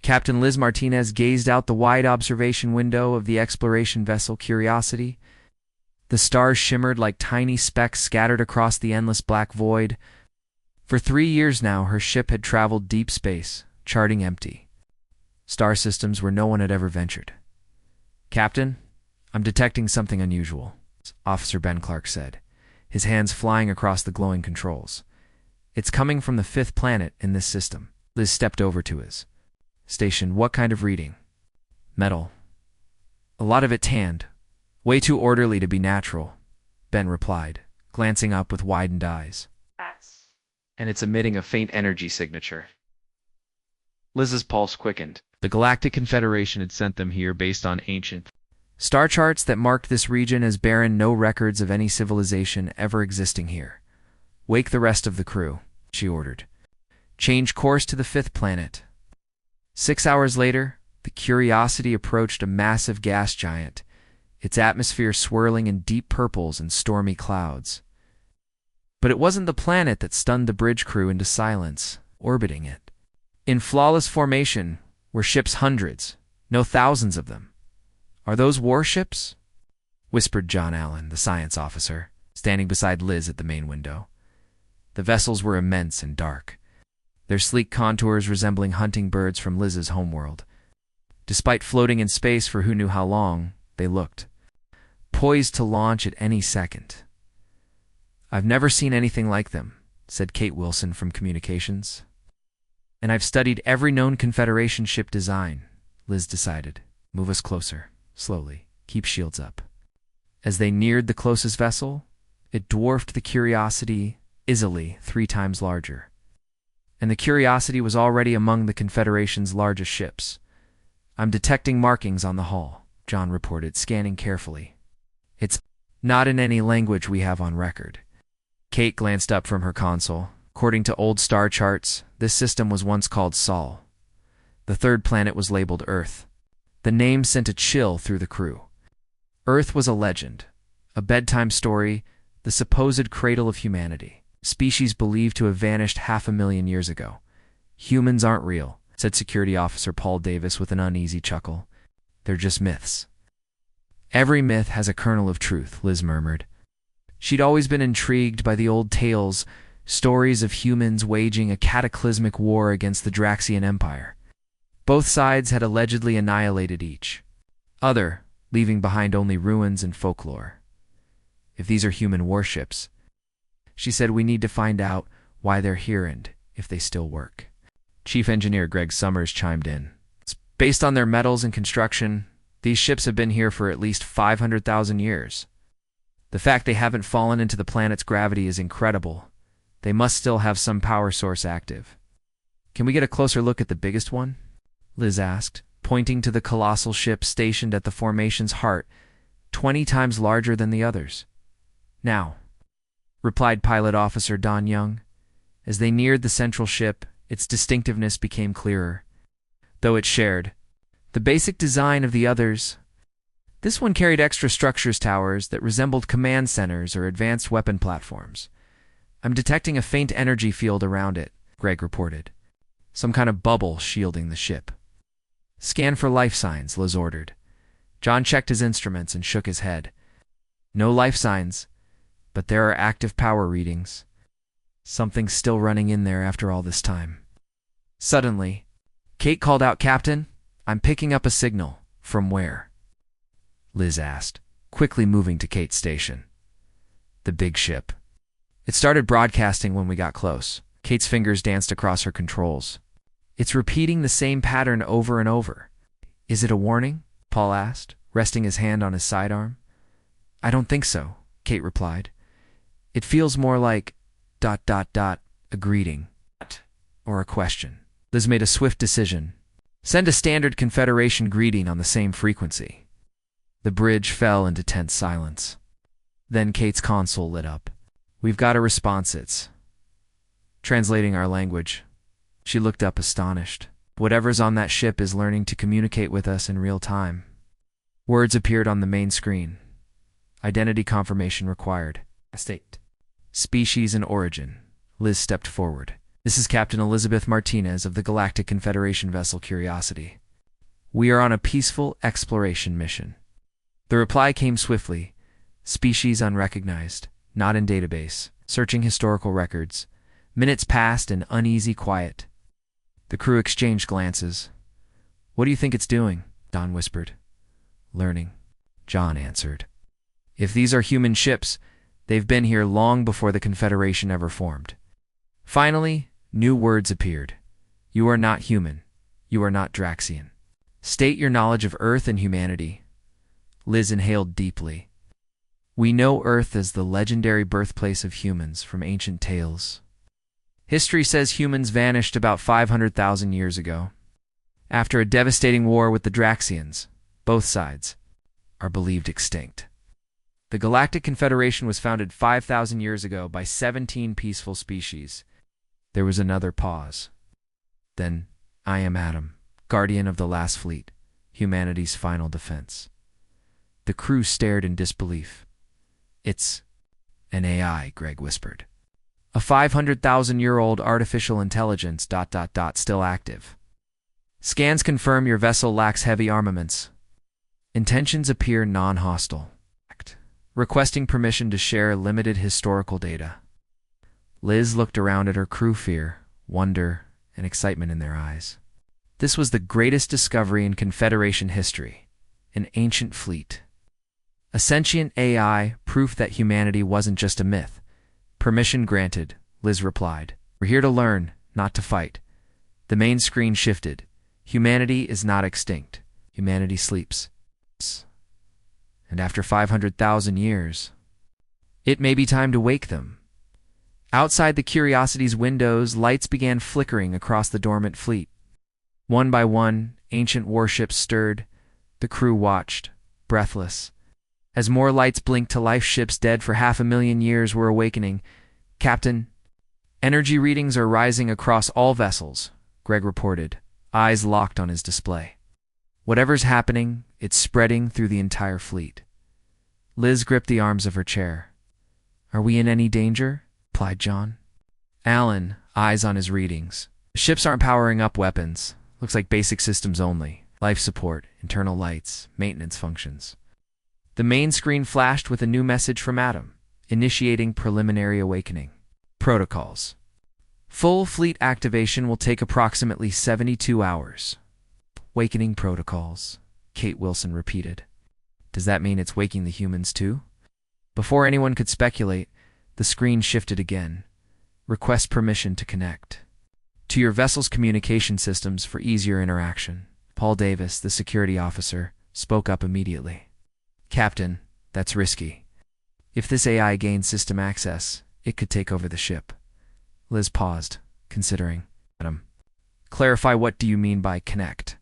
Captain Liz Martinez gazed out the wide observation window of the exploration vessel Curiosity. The stars shimmered like tiny specks scattered across the endless black void. For 3 years now, her ship had traveled deep space, charting empty star systems where no one had ever ventured. "Captain, I'm detecting something unusual," Officer Ben Clark said, his hands flying across the glowing controls. "It's coming from the 5th planet in this system." Liz stepped over to his station. "What kind of reading?" "Metal. A lot of it tanned. Way too orderly to be natural," Ben replied, glancing up with widened eyes. "And it's emitting a faint energy signature." Liz's pulse quickened. The Galactic Confederation had sent them here based on ancient star charts that marked this region as barren, no records of any civilization ever existing here. "Wake the rest of the crew," she ordered. "Change course to the 5th planet." 6 hours later, the Curiosity approached a massive gas giant, its atmosphere swirling in deep purples and stormy clouds. But it wasn't the planet that stunned the bridge crew into silence, orbiting it. In flawless formation were ships, hundreds, no thousands of them. "Are those warships?" whispered John Allen, the science officer, standing beside Liz at the main window. The vessels were immense and dark, their sleek contours resembling hunting birds from Liz's homeworld. Despite floating in space for who knew how long, they looked poised to launch at any second. "I've never seen anything like them," said Kate Wilson from Communications. "And I've studied every known Confederation ship design," Liz decided. "Move us closer, slowly. Keep shields up." As they neared the closest vessel, it dwarfed the Curiosity easily 3 times larger. And the Curiosity was already among the Confederation's largest ships. "I'm detecting markings on the hull," John reported, scanning carefully. "It's not in any language we have on record." Kate glanced up from her console. According to old star charts, this system was once called Sol. The 3rd planet was labeled Earth. The name sent a chill through the crew. Earth was a legend, a bedtime story, the supposed cradle of humanity. Species believed to have vanished 500,000 years ago. "Humans aren't real," said Security Officer Paul Davis with an uneasy chuckle. "They're just myths." "Every myth has a kernel of truth," Liz murmured. She'd always been intrigued by the old tales, stories of humans waging a cataclysmic war against the Draxian Empire. Both sides had allegedly annihilated each other, leaving behind only ruins and folklore. "If these are human warships," she said, "we need to find out why they're here and if they still work." Chief Engineer Greg Summers chimed in. "Based on their metals and construction, these ships have been here for at least 500,000 years. The fact they haven't fallen into the planet's gravity is incredible. They must still have some power source active." "Can we get a closer look at the biggest one?" Liz asked, pointing to the colossal ship stationed at the formation's heart, 20 times larger than the others. "Now," replied Pilot Officer Don Young. As they neared the central ship, its distinctiveness became clearer. Though it shared the basic design of the others, this one carried extra structures towers that resembled command centers or advanced weapon platforms. "I'm detecting a faint energy field around it," Greg reported. "Some kind of bubble shielding the ship." "Scan for life signs," Liz ordered. John checked his instruments and shook his head. "No life signs, but there are active power readings. Something's still running in there after all this time." Suddenly, Kate called out, "Captain, I'm picking up a signal." "From where?" Liz asked, quickly moving to Kate's station. "The big ship. It started broadcasting when we got close." Kate's fingers danced across her controls. "It's repeating the same pattern over and over." "Is it a warning?" Paul asked, resting his hand on his sidearm. "I don't think so," Kate replied. "It feels more like ... a greeting. Or a question." Liz made a swift decision. "Send a standard Confederation greeting on the same frequency." The bridge fell into tense silence. Then Kate's console lit up. "We've got a response. It's translating our language." She looked up astonished. "Whatever's on that ship is learning to communicate with us in real time." Words appeared on the main screen. "Identity confirmation required. State. Species and origin." Liz stepped forward. This is Captain Elizabeth Martinez of the Galactic Confederation vessel Curiosity. We are on a peaceful exploration mission. The reply came swiftly. Species unrecognized, not in database. Searching historical records. Minutes passed in uneasy quiet. The crew exchanged glances. What do you think it's doing? Don whispered. Learning, John answered. If these are human ships, they've been here long before the Confederation ever formed. Finally, new words appeared. You are not human. You are not Draxian. State your knowledge of Earth and humanity. Liz inhaled deeply. We know Earth as the legendary birthplace of humans from ancient tales. History says humans vanished about 500,000 years ago. After a devastating war with the Draxians, both sides are believed extinct. The Galactic Confederation was founded 5,000 years ago by 17 peaceful species. There was another pause. Then, I am Adam, guardian of the last fleet, humanity's final defense. The crew stared in disbelief. It's an AI, Greg whispered. A 500,000-year-old artificial intelligence ... still active. Scans confirm your vessel lacks heavy armaments. Intentions appear non-hostile. Requesting permission to share limited historical data. Liz looked around at her crew, fear, wonder, and excitement in their eyes. This was the greatest discovery in Confederation history, an ancient fleet. A sentient AI, proof that humanity wasn't just a myth. Permission granted, Liz replied. We're here to learn, not to fight. The main screen shifted. Humanity is not extinct. Humanity sleeps. And after 500,000 years, it may be time to wake them. Outside the Curiosity's windows, lights began flickering across the dormant fleet. One by one, ancient warships stirred. The crew watched, breathless. As more lights blinked to life, ships dead for 500,000 years were awakening. Captain, energy readings are rising across all vessels, Greg reported, eyes locked on his display. Whatever's happening, it's spreading through the entire fleet. Liz gripped the arms of her chair. Are we in any danger? Replied John. Alan, eyes on his readings. The ships aren't powering up weapons. Looks like basic systems only. Life support, internal lights, maintenance functions. The main screen flashed with a new message from Adam, initiating preliminary awakening. Protocols. Full fleet activation will take approximately 72 hours. Wakening protocols, Kate Wilson repeated. Does that mean it's waking the humans too? Before anyone could speculate, the screen shifted again. Request permission to connect. To your vessel's communication systems for easier interaction. Paul Davis, the security officer, spoke up immediately. Captain, that's risky. If this AI gains system access, it could take over the ship. Liz paused, considering. Adam, clarify, what do you mean by connect?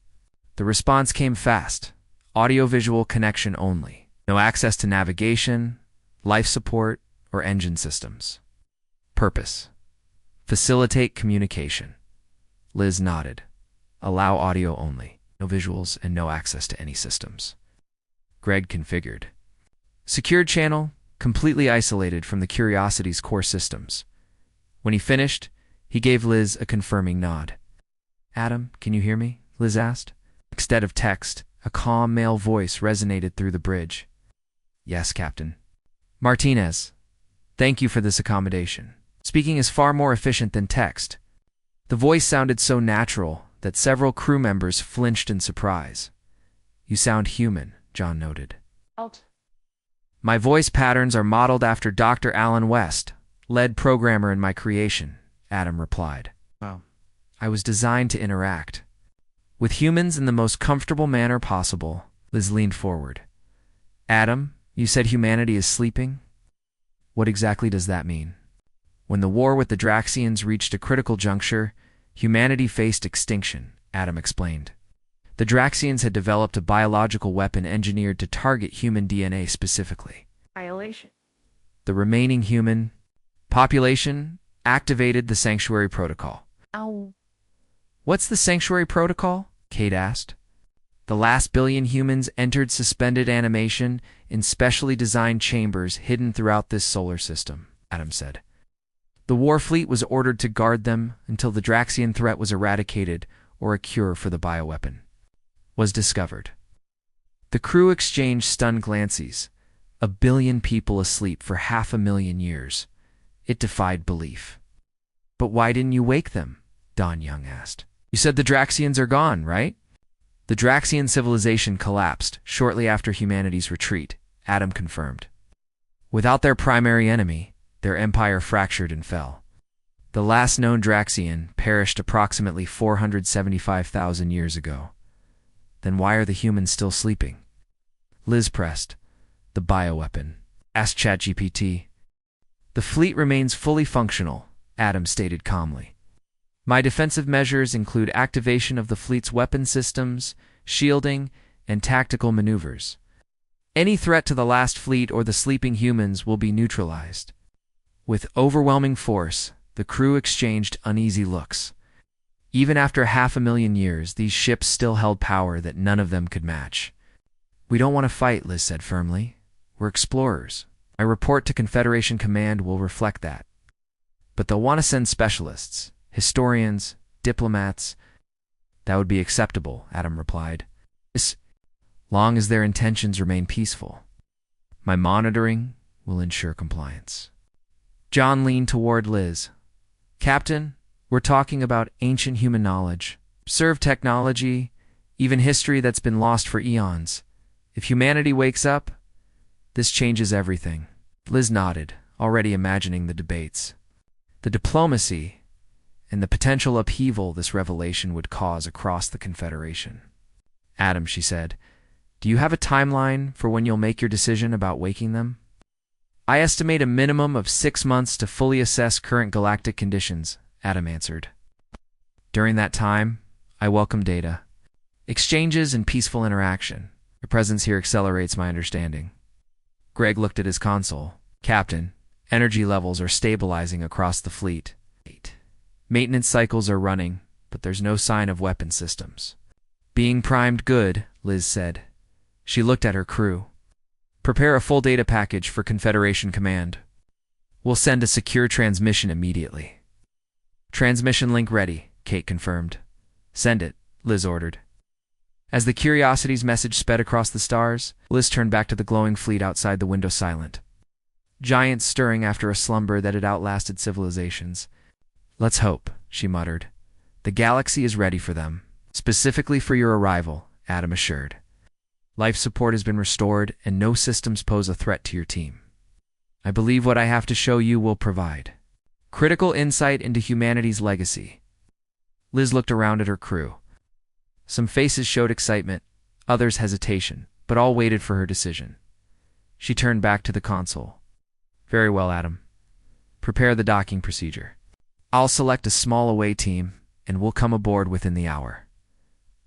The response came fast. Audio-visual connection only. No access to navigation, life support, or engine systems. Purpose. Facilitate communication. Liz nodded. Allow audio only. No visuals and no access to any systems. Greg configured. Secured channel, completely isolated from the Curiosity's core systems. When he finished, he gave Liz a confirming nod. Adam, can you hear me? Liz asked. Instead of text, a calm male voice resonated through the bridge. Yes, Captain. Martinez, thank you for this accommodation. Speaking is far more efficient than text. The voice sounded so natural that several crew members flinched in surprise. You sound human, John noted. My voice patterns are modeled after Dr. Alan West, lead programmer in my creation, Adam replied. Wow. I was designed to interact with humans in the most comfortable manner possible. Liz leaned forward. Adam, you said humanity is sleeping? What exactly does that mean? When the war with the Draxians reached a critical juncture, humanity faced extinction, Adam explained. The Draxians had developed a biological weapon engineered to target human DNA specifically. Violation. The remaining human population activated the Sanctuary Protocol. Ow. What's the Sanctuary Protocol? Kate asked. The last billion humans entered suspended animation in specially designed chambers hidden throughout this solar system, Adam said. The war fleet was ordered to guard them until the Draxian threat was eradicated or a cure for the bioweapon was discovered. The crew exchanged stunned glances. 1 billion people asleep for 500,000 years. It defied belief. "But why didn't you wake them?" Don Young asked. "You said the Draxians are gone, right?" "The Draxian civilization collapsed shortly after humanity's retreat," Adam confirmed. "Without their primary enemy, their empire fractured and fell. The last known Draxian perished approximately 475,000 years ago. Then why are the humans still sleeping?" Liz pressed. "The bioweapon," asked ChatGPT. "The fleet remains fully functional," Adam stated calmly. "My defensive measures include activation of the fleet's weapon systems, shielding, and tactical maneuvers. Any threat to the last fleet or the sleeping humans will be neutralized." With overwhelming force, the crew exchanged uneasy looks. Even after 500,000 years, these ships still held power that none of them could match. "We don't want to fight," Liz said firmly. "We're explorers. My report to Confederation Command will reflect that. But they'll want to send specialists, historians, diplomats." "That would be acceptable," Adam replied. "As long as their intentions remain peaceful. My monitoring will ensure compliance." John leaned toward Liz. "Captain, we're talking about ancient human knowledge, preserved technology, even history that's been lost for eons. If humanity wakes up, this changes everything." Liz nodded, already imagining the debates, the diplomacy, and the potential upheaval this revelation would cause across the Confederation. "Adam," she said, "do you have a timeline for when you'll make your decision about waking them?" "I estimate a minimum of 6 months to fully assess current galactic conditions," Adam answered. "During that time, I welcome data, exchanges, and peaceful interaction. Your presence here accelerates my understanding." Greg looked at his console. "Captain, energy levels are stabilizing across the fleet. Maintenance cycles are running, but there's no sign of weapon systems." "Being primed good," Liz said. She looked at her crew. "Prepare a full data package for Confederation Command. We'll send a secure transmission immediately." "Transmission link ready," Kate confirmed. "Send it," Liz ordered. As the Curiosity's message sped across the stars, Liz turned back to the glowing fleet outside the window silent. Giants stirring after a slumber that had outlasted civilizations. "Let's hope," she muttered. "The galaxy is ready for them, specifically for your arrival," Adam assured. "Life support has been restored, and no systems pose a threat to your team. I believe what I have to show you will provide critical insight into humanity's legacy." Liz looked around at her crew. Some faces showed excitement, others hesitation, but all waited for her decision. She turned back to the console. "Very well, Adam. Prepare the docking procedure. I'll select a small away team, and we'll come aboard within the hour."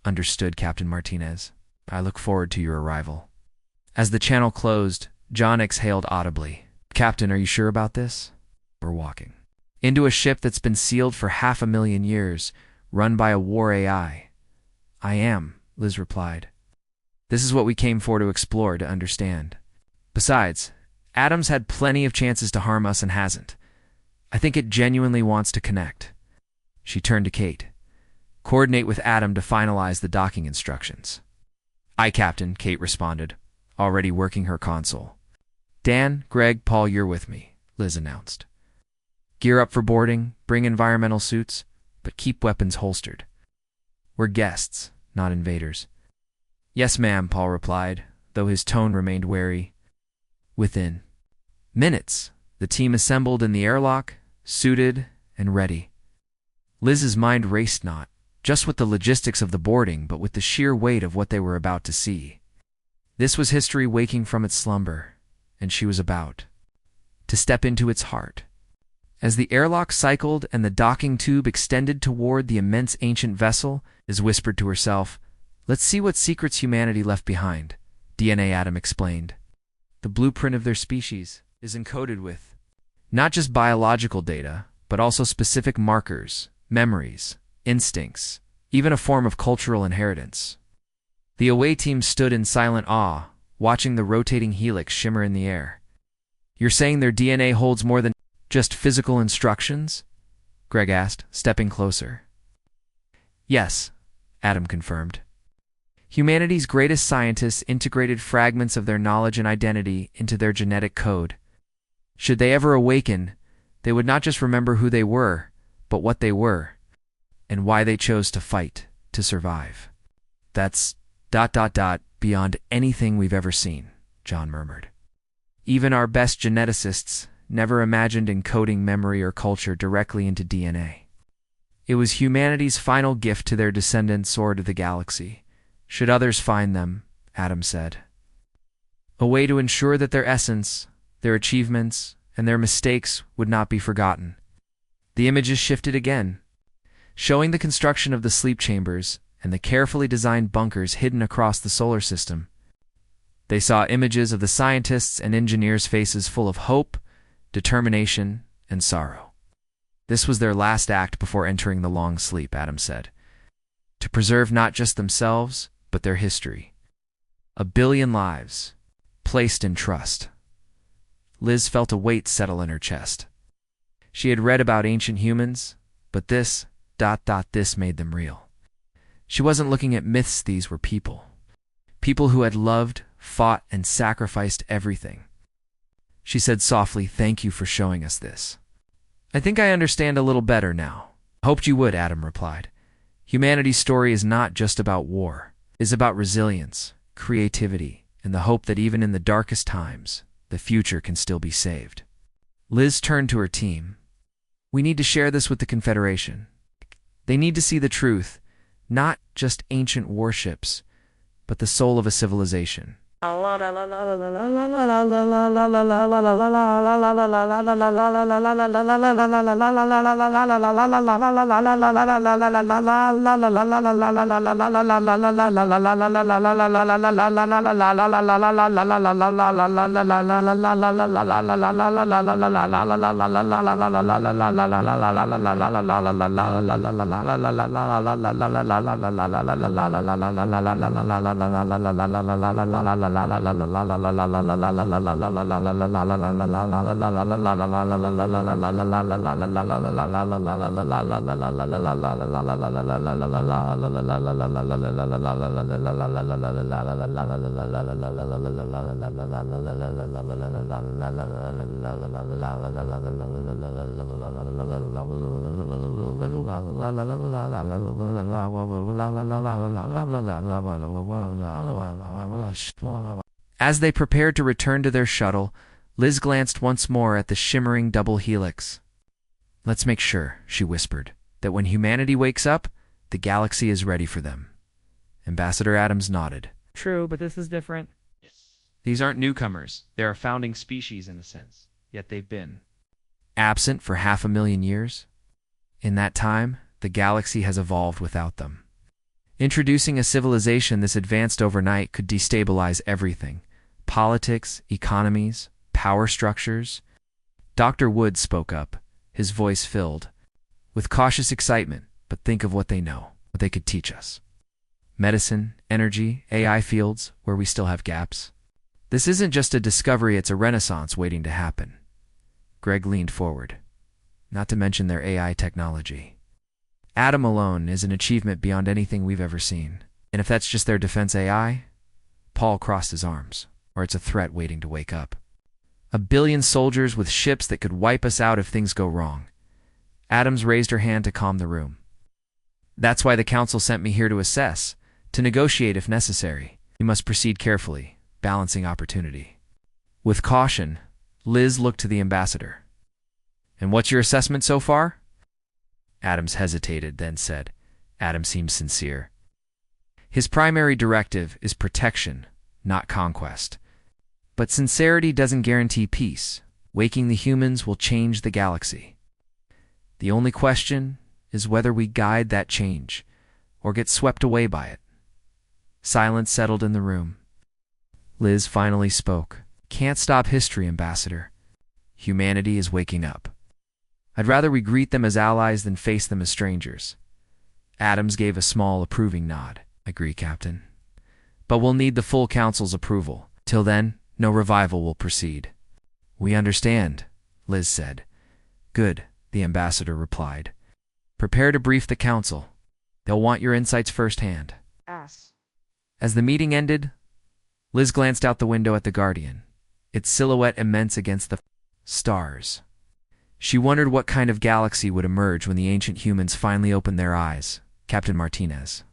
"Understood, Captain Martinez. I look forward to your arrival." As the channel closed, John exhaled audibly. "Captain, are you sure about this?" "We're walking into a ship that's been sealed for 500,000 years, run by a war AI." "I am," Liz replied. "This is what we came for to explore, to understand. Besides, Adam's had plenty of chances to harm us and hasn't. I think it genuinely wants to connect." She turned to Kate. "Coordinate with Adam to finalize the docking instructions." "Aye, Captain," Kate responded, already working her console. "Dan, Greg, Paul, you're with me," Liz announced. "Gear up for boarding, bring environmental suits, but keep weapons holstered. We're guests, not invaders." "Yes, ma'am," Paul replied, though his tone remained wary. Within minutes, the team assembled in the airlock, suited and ready. Liz's mind raced not just with the logistics of the boarding, but with the sheer weight of what they were about to see. This was history waking from its slumber, and she was about to step into its heart. As the airlock cycled and the docking tube extended toward the immense ancient vessel, Liz whispered to herself, "Let's see what secrets humanity left behind," DNA Adam explained. "The blueprint of their species is encoded with not just biological data, but also specific markers, memories, instincts, even a form of cultural inheritance." The away team stood in silent awe, watching the rotating helix shimmer in the air. "You're saying their DNA holds more than..." Just physical instructions? Greg asked, stepping closer. Yes, Adam confirmed. Humanity's greatest scientists integrated fragments of their knowledge and identity into their genetic code. Should they ever awaken, they would not just remember who they were, but what they were, and why they chose to fight, to survive. That's ... beyond anything we've ever seen, John murmured. Even our best geneticists never imagined encoding memory or culture directly into DNA. It was humanity's final gift to their descendants or to the galaxy. Should others find them, Adam said. A way to ensure that their essence, their achievements, and their mistakes would not be forgotten. The images shifted again, showing the construction of the sleep chambers and the carefully designed bunkers hidden across the solar system. They saw images of the scientists' and engineers' faces full of hope, determination, and sorrow. This was their last act before entering the long sleep, Adam said. To preserve not just themselves, but their history. 1 billion lives, placed in trust. Liz felt a weight settle in her chest. She had read about ancient humans, but this made them real. She wasn't looking at myths, these were people. People who had loved, fought, and sacrificed everything. She said softly, "Thank you for showing us this." "I think I understand a little better now." "Hoped you would," Adam replied. Humanity's story is not just about war. It is about resilience, creativity, and the hope that even in the darkest times, the future can still be saved. Liz turned to her team. "We need to share this with the Confederation. They need to see the truth, not just ancient warships, but the soul of a civilization." As they prepared to return to their shuttle, Liz glanced once more at the shimmering double helix. "Let's make sure," she whispered, "that when humanity wakes up, the galaxy is ready for them." Ambassador Adams nodded. True, but this is different. These aren't newcomers. They are founding species in a sense, yet they've been absent for 500,000 years. In that time, the galaxy has evolved without them. Introducing a civilization this advanced overnight could destabilize everything: politics, economies, power structures. Dr. Wood spoke up, his voice filled with cautious excitement. "But think of what they know, what they could teach us. Medicine, energy, AI fields where we still have gaps. This isn't just a discovery, it's a renaissance waiting to happen." Greg leaned forward. "Not to mention their AI technology. Adam alone is an achievement beyond anything we've ever seen. And if that's just their defense AI," Paul crossed his arms, "or it's a threat waiting to wake up. 1 billion soldiers with ships that could wipe us out if things go wrong." Adams raised her hand to calm the room. "That's why the Council sent me here to assess, to negotiate if necessary. We must proceed carefully, balancing opportunity." With caution, Liz looked to the ambassador. "And what's your assessment so far?" Adams hesitated, then said. Adam seemed sincere. "His primary directive is protection, not conquest. But sincerity doesn't guarantee peace. Waking the humans will change the galaxy. The only question is whether we guide that change or get swept away by it." Silence settled in the room. Liz finally spoke. "Can't stop history, Ambassador. Humanity is waking up. I'd rather we greet them as allies than face them as strangers." Adams gave a small, approving nod. "Agree, Captain. But we'll need the full Council's approval. Till then, no revival will proceed." "We understand," Liz said. Good, the ambassador replied. Prepare to brief the council. They'll want your insights firsthand. S. As the meeting ended, Liz glanced out the window at the Guardian, its silhouette immense against the stars. She wondered what kind of galaxy would emerge when the ancient humans finally opened their eyes. Captain Martinez.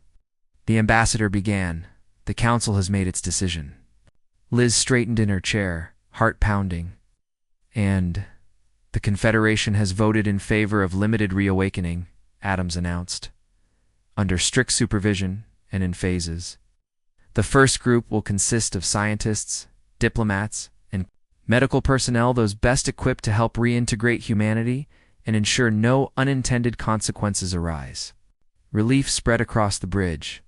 The ambassador began. The council has made its decision. Liz straightened in her chair, heart pounding. And the Confederation has voted in favor of limited reawakening, Adams announced. Under strict supervision and in phases. The first group will consist of scientists, diplomats, and medical personnel, those best equipped to help reintegrate humanity and ensure no unintended consequences arise. Relief spread across the bridge.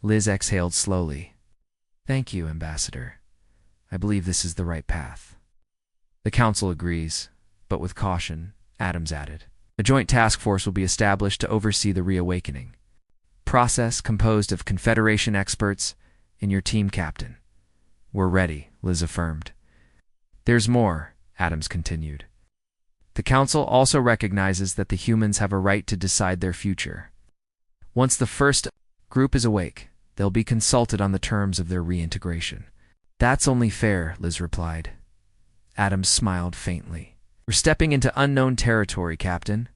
Liz exhaled slowly. Thank you, Ambassador. I believe this is the right path. The Council agrees, but with caution, Adams added. A joint task force will be established to oversee the reawakening. Process composed of Confederation experts and your team captain. We're ready, Liz affirmed. There's more, Adams continued. The Council also recognizes that the humans have a right to decide their future. Once the first group is awake, they'll be consulted on the terms of their reintegration. That's only fair, Liz replied. Adams smiled faintly. We're stepping into unknown territory, Captain.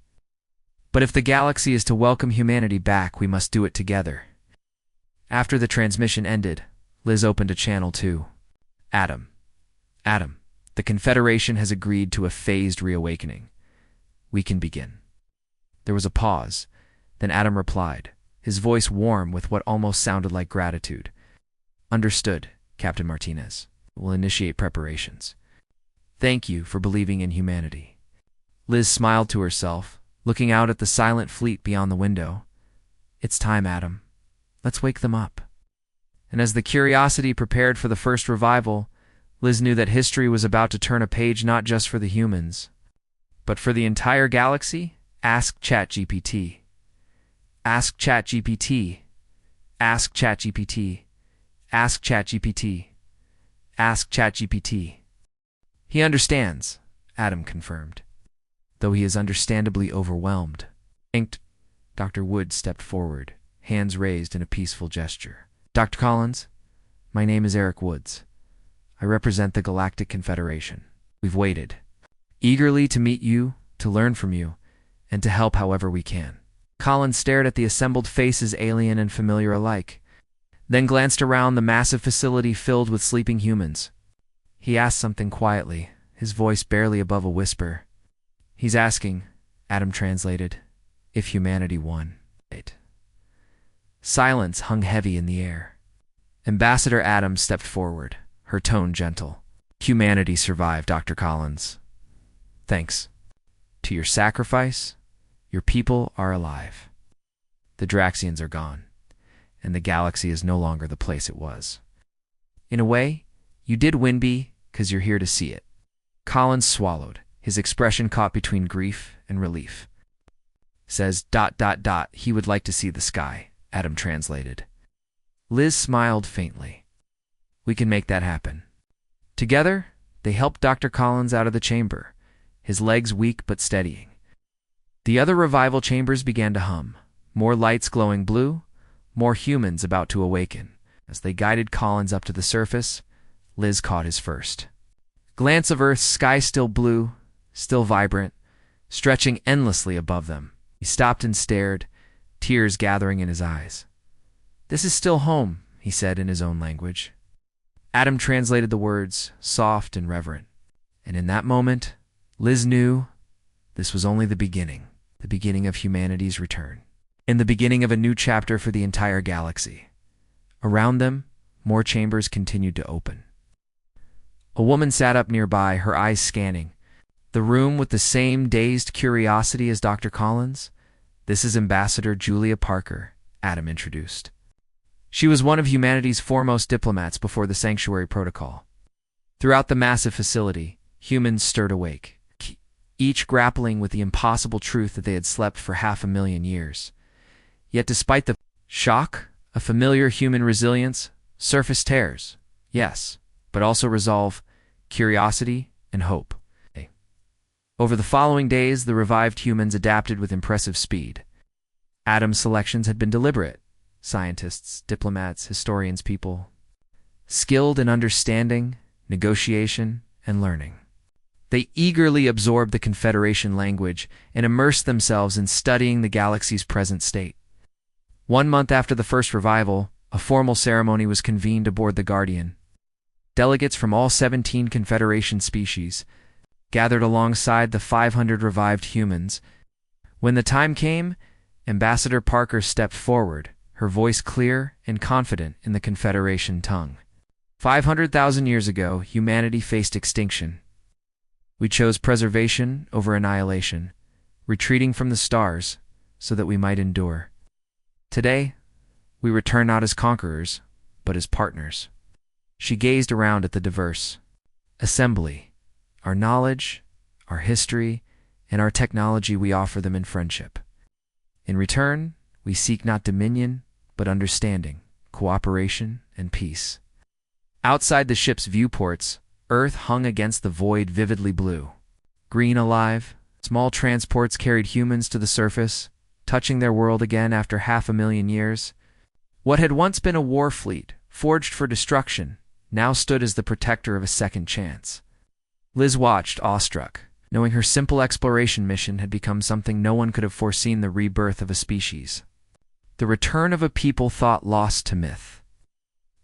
But if the galaxy is to welcome humanity back, we must do it together. After the transmission ended, Liz opened a channel 2. Adam, the Confederation has agreed to a phased reawakening. We can begin. There was a pause. Then Adam replied, his voice warm with what almost sounded like gratitude. Understood, Captain Martinez. We'll initiate preparations. Thank you for believing in humanity. Liz smiled to herself, looking out at the silent fleet beyond the window. It's time, Adam. Let's wake them up. And as the Curiosity prepared for the first revival, Liz knew that history was about to turn a page not just for the humans, but for the entire galaxy. Ask ChatGPT. Ask ChatGPT. Ask ChatGPT. Ask ChatGPT. Ask ChatGPT. He understands, Adam confirmed, though he is understandably overwhelmed. Inked. Dr. Wood stepped forward, hands raised in a peaceful gesture. Dr. Collins, my name is Eric Woods. I represent the Galactic Confederation. We've waited, eagerly to meet you, to learn from you, and to help however we can. Collins stared at the assembled faces, alien and familiar alike, then glanced around the massive facility filled with sleeping humans. He asked something quietly, his voice barely above a whisper. He's asking, Adam translated, if humanity won. Silence hung heavy in the air. Ambassador Adams stepped forward, her tone gentle. Humanity survived, Dr. Collins. Thanks. To your sacrifice, your people are alive. The Draxians are gone, and the galaxy is no longer the place it was. In a way, you did win, because you're here to see it. Collins swallowed, his expression caught between grief and relief. Says, ... he would like to see the sky, Adam translated. Liz smiled faintly. We can make that happen. Together, they helped Dr. Collins out of the chamber, his legs weak but steadying. The other revival chambers began to hum, more lights glowing blue, more humans about to awaken. As they guided Collins up to the surface, Liz caught his first glance of Earth's sky, still blue, still vibrant, stretching endlessly above them. He stopped and stared, tears gathering in his eyes. This is still home, he said in his own language. Adam translated the words, soft and reverent. And in that moment, Liz knew this was only the beginning of humanity's return, and the beginning of a new chapter for the entire galaxy. Around them, more chambers continued to open. A woman sat up nearby, her eyes scanning. The room with the same dazed curiosity as Dr. Collins. This is Ambassador Julia Parker, Adam introduced. She was one of humanity's foremost diplomats before the Sanctuary Protocol. Throughout the massive facility, humans stirred awake, each grappling with the impossible truth that they had slept for 500,000 years. Yet despite the shock, a familiar human resilience, surface tears, yes, but also resolve, curiosity, and hope. Over the following days, the revived humans adapted with impressive speed. Adam's selections had been deliberate. Scientists, diplomats, historians, people skilled in understanding, negotiation, and learning. They eagerly absorbed the Confederation language and immersed themselves in studying the galaxy's present state. 1 month after the first revival, a formal ceremony was convened aboard the Guardian. Delegates from all 17 Confederation species gathered alongside the 500 revived humans. When the time came, Ambassador Parker stepped forward, her voice clear and confident in the Confederation tongue. 500,000 years ago, humanity faced extinction. We chose preservation over annihilation, retreating from the stars so that we might endure. Today, we return not as conquerors, but as partners. She gazed around at the diverse assembly. Our knowledge, our history, and our technology we offer them in friendship. In return, we seek not dominion, but understanding, cooperation, and peace. Outside the ship's viewports, Earth hung against the void vividly blue. Green alive, small transports carried humans to the surface, touching their world again after 500,000 years. What had once been a war fleet, forged for destruction, now stood as the protector of a second chance. Liz watched, awestruck, knowing her simple exploration mission had become something no one could have foreseen: the rebirth of a species. The return of a people thought lost to myth.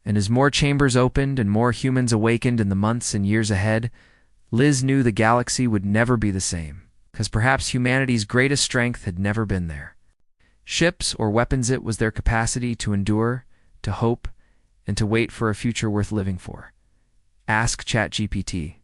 And as more chambers opened and more humans awakened in the months and years ahead, Liz knew the galaxy would never be the same, because perhaps humanity's greatest strength had never been there. Ships or weapons, it was their capacity to endure, to hope, and to wait for a future worth living for. Ask ChatGPT.